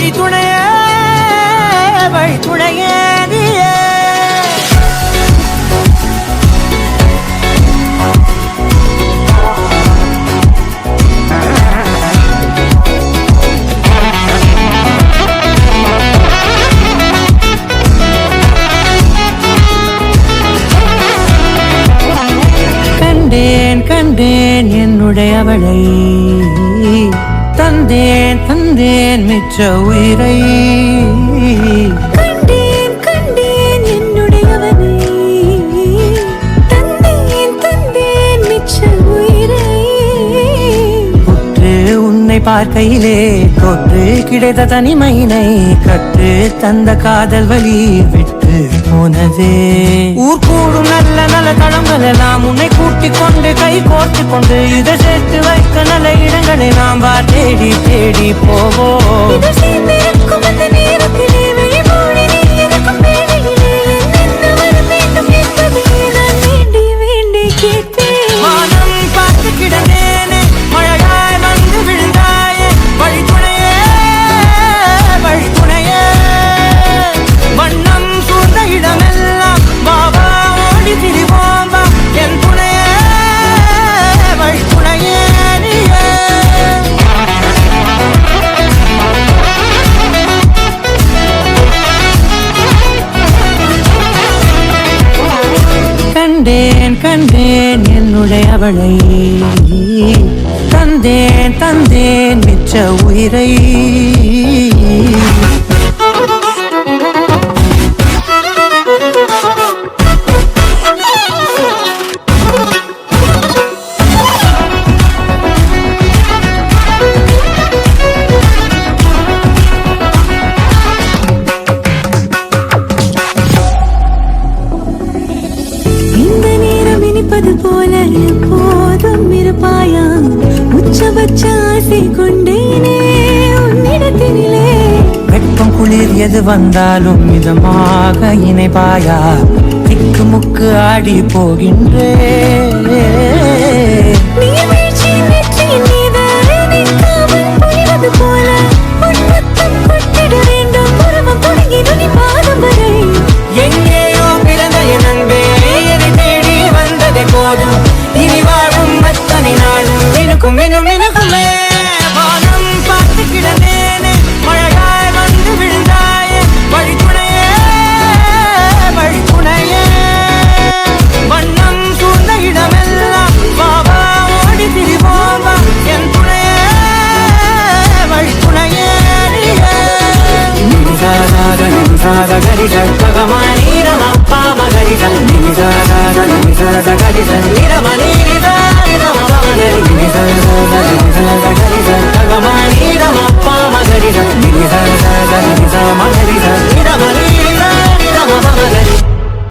வழித்துணையே வழித்துணையே நீயே. கண்டேன் கண்டேன் என்னுடையவளை, தந்தேன் தந்தேன் மிச்ச உயிரை. கண்டேன் கண்டேன் என்னுடையவனை, தந்தேன் தந்தேன் மிச்ச உயிரை. உற்று உன்னை பார்க்கையிலே தொற்று கிடைத்த தனிமையினை கற்று தந்த காதல் வழி விட்டு போனதே. ஊர் கூடும் நல்ல நல்ல தளங்கள் எல்லாம் உன்னை கூட்டிக் கொண்டு கை கோர்த்து கொண்டு இதை சேர்த்து வைக்க நல்ல இடங்களை நாம் வா தேடி தேடி போவோம். வானம் பார்த்து கிடந்தேனே, மழையாய் வந்து விழுந்தாயே, வழித்துணையே வழித்துணையே. வண்ணம் சூழ்ந்த இடமெல்லாம் பாபா ஓடி திரிவோம் வா, என் துணையே வழித்துணையே நீயே. கண்டேன் கண்டேன் என்னுடையவளை, தந்தேன் தந்தேன் மிச்ச உயிரை. இந்த நேரம் இனிப்பது போல எப்போதும் இருப்பாயா, உச்சபட்ச ஆசை கொண்டேனே உன்னிடத்தினிலே. வெப்பம் குளிர் எது வந்தாலும் மிதமாக இணைப்பாயா, திக்கு முக்கு ஆடி போகின்றே. நீர்வீழ்ச்சியின் நெற்றியின் மீது நிற்காமல் பொழிவது போல உன் முத்தம் கொட்டிட வேண்டும், உருவம் தொடங்கி நுனி பாதம் வரை. எங்கேயோ பிறந்த என் அன்பே, என்னை தேடி வந்ததே போதும், இனி வாழும் அத்தனை நாளும் எனக்கும் இன்னும் எனக்குமே. வானம் பார்த்து கிடந்தேனே, மழையாய் வந்து விழுந்தாயே, வழித்துணையே வழித்துணையே. வண்ணம் சூழ்ந்த இடமெல்லாம் பாபா ஓடி திரிவோம் வா, என் துணையே வழித்துணையே நீயே. நிமிஷாத நிமிஷாத கரிசல் பகமானீரம பாம கரிசல் நிமிஷாத நிமிஷாத கரிசல் நிரம நீரித நிரம நிமிஷாத